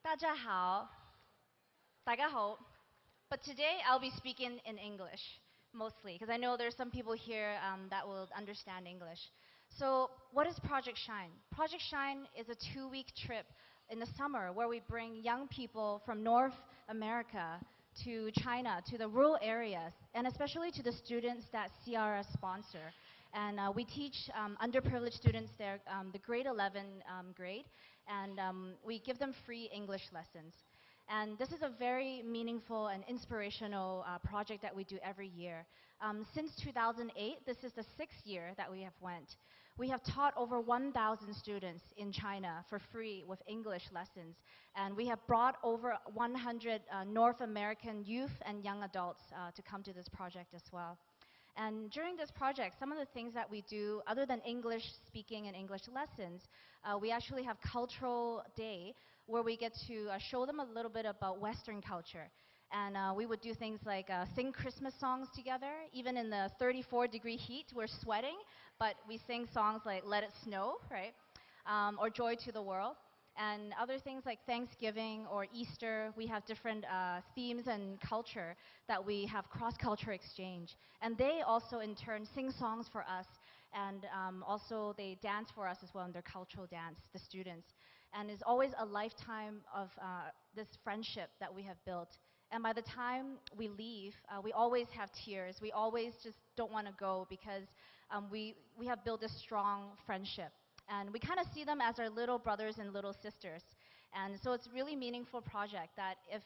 大家好，大家好. But today I'll be speaking in English, mostly, because I know there's some people here that will understand English. So, what is Project Shine? Project Shine is a 2-week trip in the summer where we bring young people from North America to China, to the rural areas, and especially to the students that CRRS sponsor. And we teach underprivileged students there, the grade 11 grade, and we give them free English lessons. And this is a very meaningful and inspirational project that we do every year. Since 2008, this is the 6th year that we have went. We have taught over 1,000 students in China for free with English lessons. And we have brought over 100 North American youth and young adults to come to this project as well. And during this project, some of the things that we do, other than English speaking and English lessons, we actually have cultural day where we get to show them a little bit about Western culture. And we would do things like sing Christmas songs together. Even in the 34-degree heat, we're sweating, but we sing songs like Let It Snow, right? Or Joy to the World. And other things like Thanksgiving or Easter, we have different themes and culture that we have cross-culture exchange. And they also, in turn, sing songs for us. And also, they dance for us as well in their cultural dance, the students. And it's always a lifetime of this friendship that we have built. And by the time we leave, we always have tears. We always just don't want to go because we have built a strong friendship. And we kind of see them as our little brothers and little sisters. And so it's a really meaningful project that if,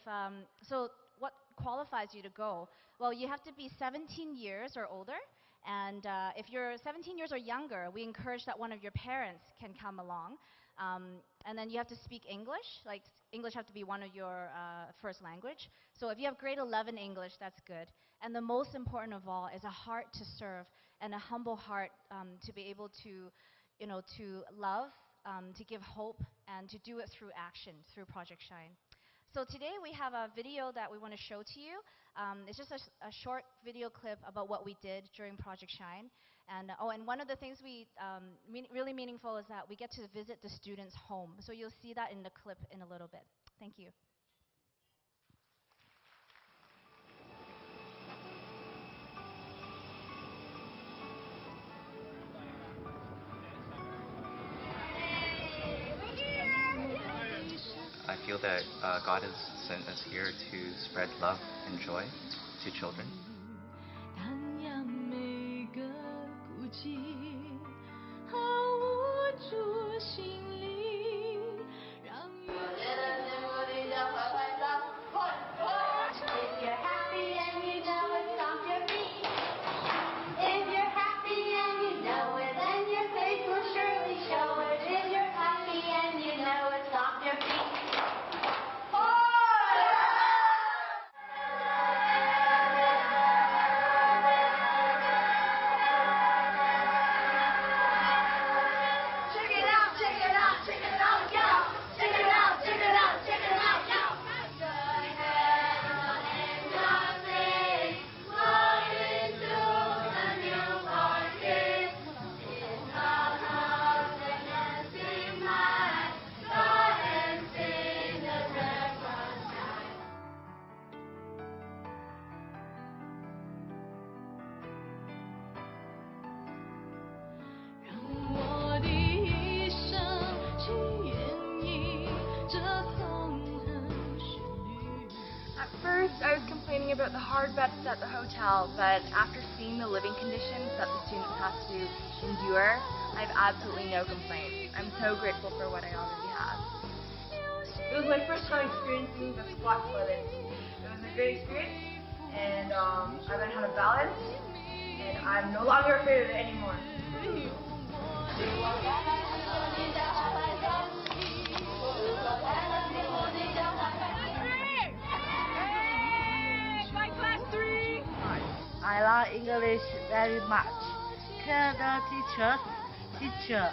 so what qualifies you to go? Well, you have to be 17 years or older. And if you're 17 years or younger, we encourage that one of your parents can come along. And then you have to speak English. Like English have to be one of your first language. So if you have grade 11 English, that's good. And the most important of all is a heart to serve and a humble heart to be able to to love, to give hope, and to do it through action, through Project Shine. So today we have a video that we want to show to you. It's just a short video clip about what we did during Project Shine. And and one of the things we really meaningful is that we get to visit the students' home. So you'll see that in the clip in a little bit. Thank you. I feel that God has sent us here to spread love and joy to children. At first, I was complaining about the hard beds at the hotel, but after seeing the living conditions that the students have to endure, I have absolutely no complaints. I'm so grateful for what I already have. It was my first time experiencing the squat clinic. It was a great experience, and I learned how to balance, and I'm no longer afraid of it anymore. I love English very much. The teacher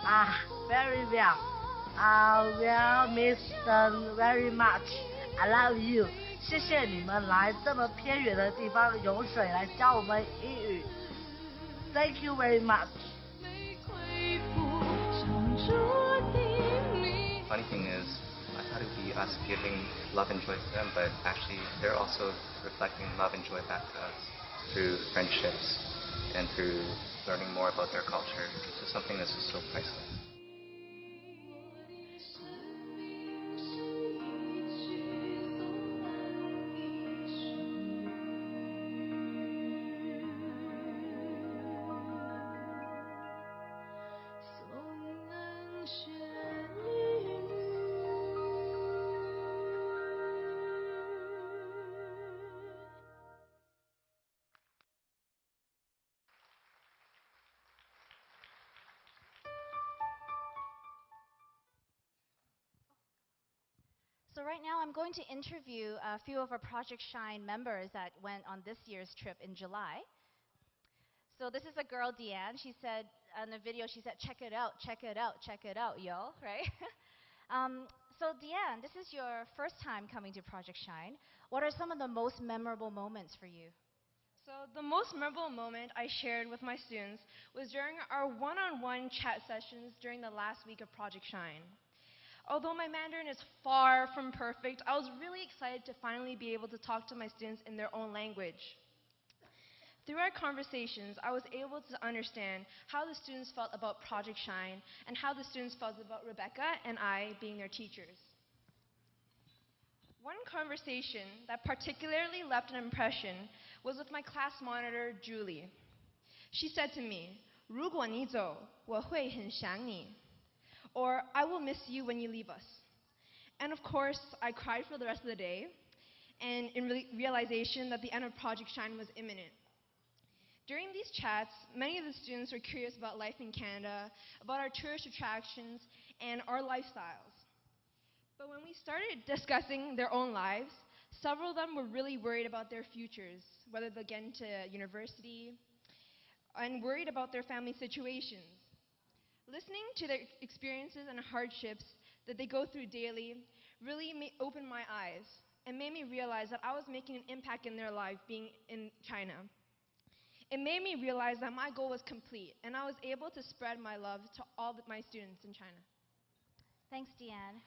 are very well. I will miss them very much. I love you. 谢谢你们来这么偏远的地方游水来教我们英语。Thank you very much. Funny thing is, I thought it would be us giving love and joy to them, but actually they're also reflecting love and joy back to us through friendships and through learning more about their culture. It's just something that's just so priceless. So right now I'm going to interview a few of our Project Shine members that went on this year's trip in July. So this is a girl, Deanne. She said on the video, she said, check it out, check it out, check it out, yo, right? So Deanne, this is your first time coming to Project Shine. What are some of the most memorable moments for you? So the most memorable moment I shared with my students was during our one-on-one chat sessions during the last week of Project Shine. Although my Mandarin is far from perfect, I was really excited to finally be able to talk to my students in their own language. Through our conversations, I was able to understand how the students felt about Project Shine and how the students felt about Rebecca and I being their teachers. One conversation that particularly left an impression was with my class monitor, Julie. She said to me, 如果你走，我会很想你. Or, I will miss you when you leave us. And of course, I cried for the rest of the day, and in realization that the end of Project Shine was imminent. During these chats, many of the students were curious about life in Canada, about our tourist attractions, and our lifestyles. But when we started discussing their own lives, several of them were really worried about their futures, whether they'll get into university, and worried about their family situations. Listening to their experiences and hardships that they go through daily really opened my eyes and made me realize that I was making an impact in their life being in China. It made me realize that my goal was complete, and I was able to spread my love to all my students in China. Thanks, Deanne.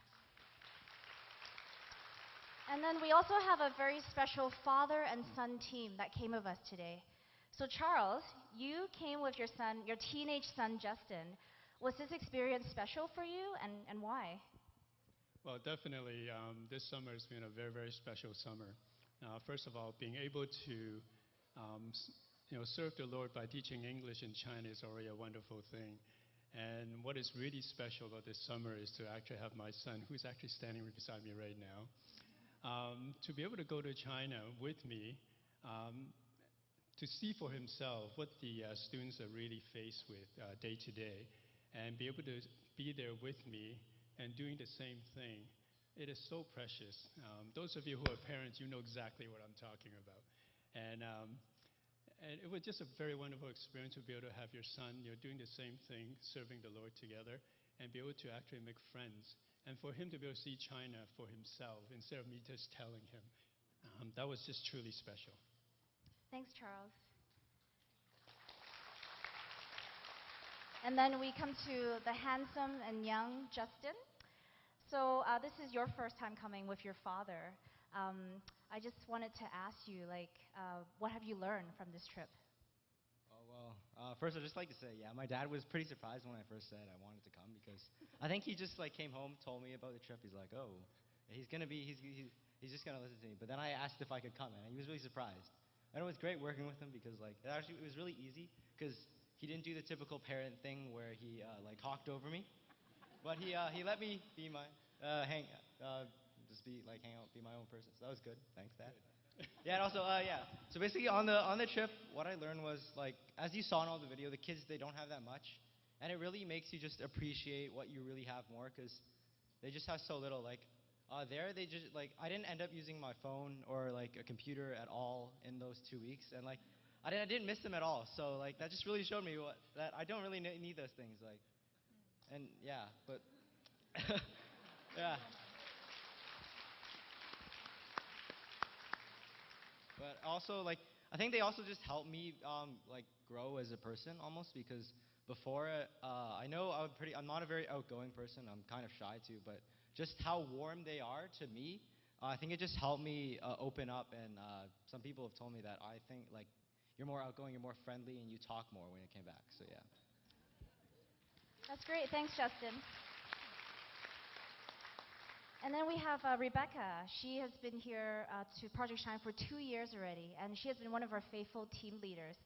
And then we also have a very special father and son team that came with us today. So Charles, you came with your son, your teenage son, Justin. Was this experience special for you, and why? Well, definitely, this summer has been a very, very special summer. First of all, being able to serve the Lord by teaching English in China is already a wonderful thing. And what is really special about this summer is to actually have my son, who's actually standing beside me right now, to be able to go to China with me, to see for himself what the students are really faced with day to day, and be able to be there with me and doing the same thing. It is so precious. Those of you who are parents, you know exactly what I'm talking about. And it was just a very wonderful experience to be able to have your son doing the same thing, serving the Lord together, and be able to actually make friends. And for him to be able to see China for himself instead of me just telling him, that was just truly special. Thanks, Charles. And then we come to the handsome and young Justin. So this is your first time coming with your father. I just wanted to ask you, what have you learned from this trip? Oh, well, first I'd just like to say, yeah, my dad was pretty surprised when I first said I wanted to come, because I think he just came home, told me about the trip. He's like, oh, he's just gonna listen to me. But then I asked if I could come, and he was really surprised. And it was great working with him, because it was really easy, because he didn't do the typical parent thing where he hawked over me, but he let me be my hang out, be my own person. So that was good. Thanks, Dad. Yeah, and also yeah. So basically on the trip, what I learned was, as you saw in all the video, the kids, they don't have that much, and it really makes you just appreciate what you really have more, because they just have so little. They just I didn't end up using my phone or a computer at all in those 2 weeks, and I didn't miss them at all. So that just really showed me that I don't really need those things. And yeah, but yeah. But also I think they also just helped me grow as a person almost, because before I know I'm not a very outgoing person. I'm kind of shy too, but just how warm they are to me, I think it just helped me open up. And some people have told me that I think like you're more outgoing, you're more friendly, and you talk more when you came back. So yeah. That's great. Thanks, Justin. And then we have Rebecca. She has been here to Project Shine for 2 years already, and she has been one of our faithful team leaders.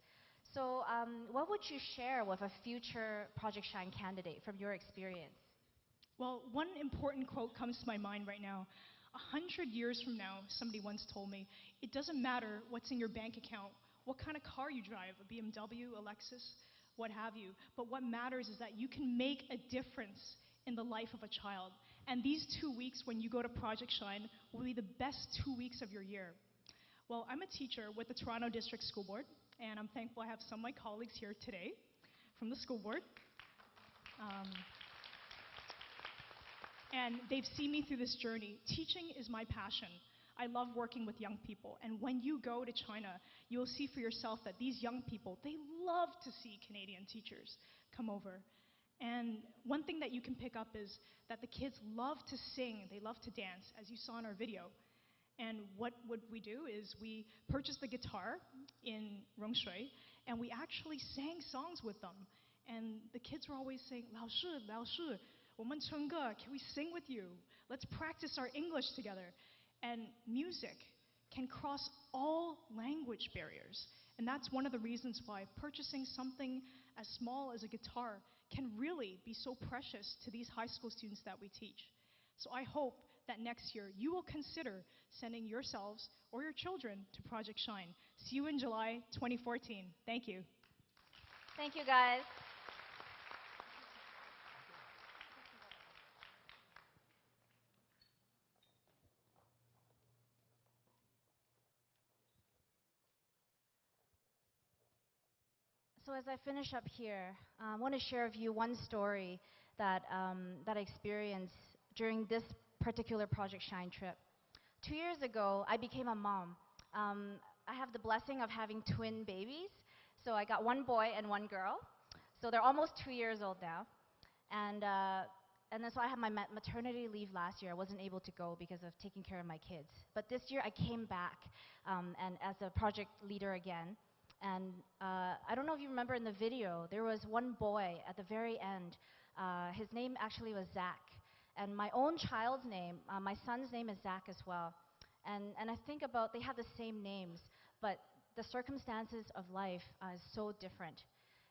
So what would you share with a future Project Shine candidate from your experience? Well, one important quote comes to my mind right now. 100 years from now, somebody once told me, it doesn't matter what's in your bank account, what kind of car you drive, a BMW, a Lexus, what have you, but what matters is that you can make a difference in the life of a child. And these 2 weeks when you go to Project Shine will be the best 2 weeks of your year. Well, I'm a teacher with the Toronto District School Board, and I'm thankful I have some of my colleagues here today from the school board. And they've seen me through this journey. Teaching is my passion. I love working with young people. And when you go to China, you'll see for yourself that these young people, they love to see Canadian teachers come over. And one thing that you can pick up is that the kids love to sing, they love to dance, as you saw in our video. And what would we do is we purchased the guitar in Rongshui, and we actually sang songs with them. And the kids were always saying, Lao Shi, Lao Shi, 我们唱歌, can we sing with you? Let's practice our English together. And music can cross all language barriers. And that's one of the reasons why purchasing something as small as a guitar can really be so precious to these high school students that we teach. So I hope that next year you will consider sending yourselves or your children to Project Shine. See you in July 2014. Thank you. Thank you, guys. So as I finish up here, I want to share with you one story that I experienced during this particular Project Shine trip. 2 years ago, I became a mom. I have the blessing of having twin babies. So I got one boy and one girl. So they're almost 2 years old now. And then so I had my maternity leave last year. I wasn't able to go because of taking care of my kids. But this year I came back and as a project leader again. And I don't know if you remember in the video, there was one boy at the very end. His name actually was Zach. And my own child's name, my son's name is Zach as well. And I think about, they have the same names, but the circumstances of life is so different.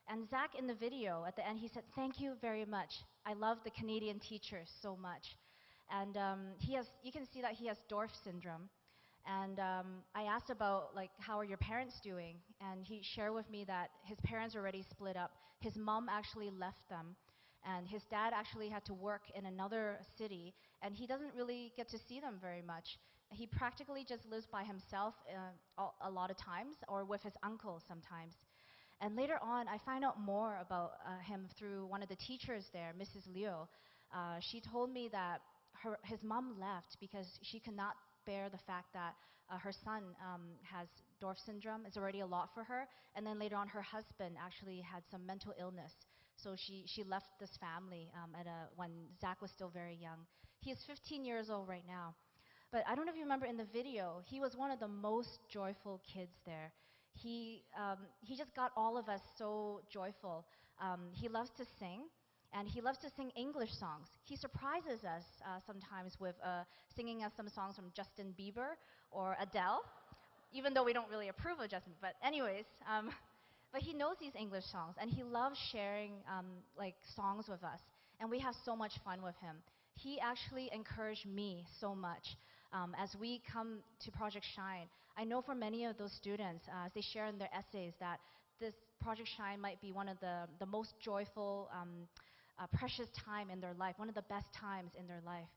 And Zach in the video, at the end, he said, thank you very much. I love the Canadian teachers so much. And you can see that he has Dwarf syndrome. And I asked about, like, how are your parents doing? And he shared with me that his parents already split up. His mom actually left them. And his dad actually had to work in another city. And he doesn't really get to see them very much. He practically just lives by himself a lot of times, or with his uncle sometimes. And later on, I find out more about him through one of the teachers there, Mrs. Liu. She told me that his mom left because she could not bear the fact that her son has Dwarf syndrome. It's already a lot for her. And then later on, her husband actually had some mental illness. So she left this family when Zach was still very young. He is 15 years old right now. But I don't know if you remember in the video, he was one of the most joyful kids there. He just got all of us so joyful. He loves to sing, and he loves to sing English songs. He surprises us sometimes with singing us some songs from Justin Bieber or Adele, even though we don't really approve of Justin. But anyways, but he knows these English songs, and he loves sharing like songs with us, and we have so much fun with him. He actually encouraged me so much. As we come to Project Shine, I know for many of those students, as they share in their essays, that this Project Shine might be one of the most joyful, precious time in their life, one of the best times in their life.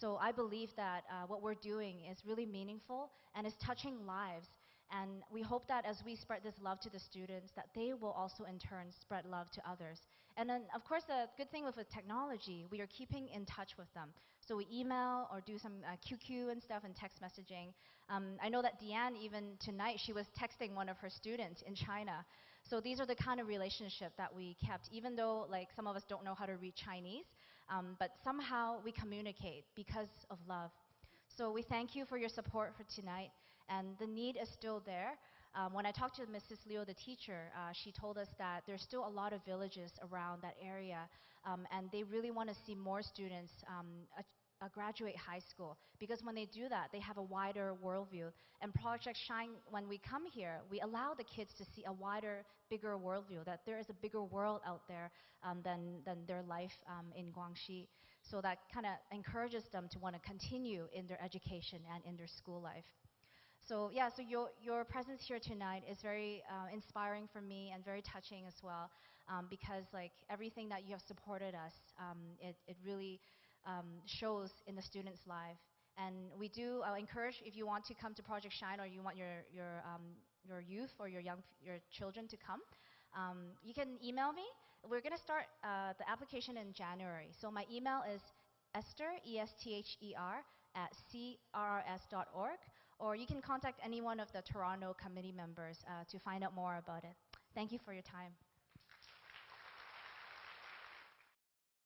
So I believe that what we're doing is really meaningful and is touching lives. And we hope that as we spread this love to the students, that they will also in turn spread love to others. And then, of course, the good thing with the technology, we are keeping in touch with them. So we email or do some QQ and stuff and text messaging. I know that Deanne, even tonight, she was texting one of her students in China. So these are the kind of relationship that we kept. Even though like some of us don't know how to read Chinese, but somehow we communicate because of love. So we thank you for your support for tonight, and the need is still there. When I talked to Mrs. Liu, the teacher, she told us that there's still a lot of villages around that area, and they really want to see more students graduate high school, because when they do that, they have a wider worldview. And Project Shine, when we come here, we allow the kids to see a wider, bigger worldview, that there is a bigger world out there than their life in Guangxi. So that kind of encourages them to want to continue in their education and in their school life. So yeah, so your presence here tonight is very inspiring for me and very touching as well, because like everything that you have supported us, it really shows in the students' life. And we do encourage, if you want to come to Project Shine, or you want your youth or your children to come, you can email me. We're going to start the application in January. So my email is Esther, ESTHER, at CRRS.org, or you can contact any one of the Toronto committee members to find out more about it. Thank you for your time.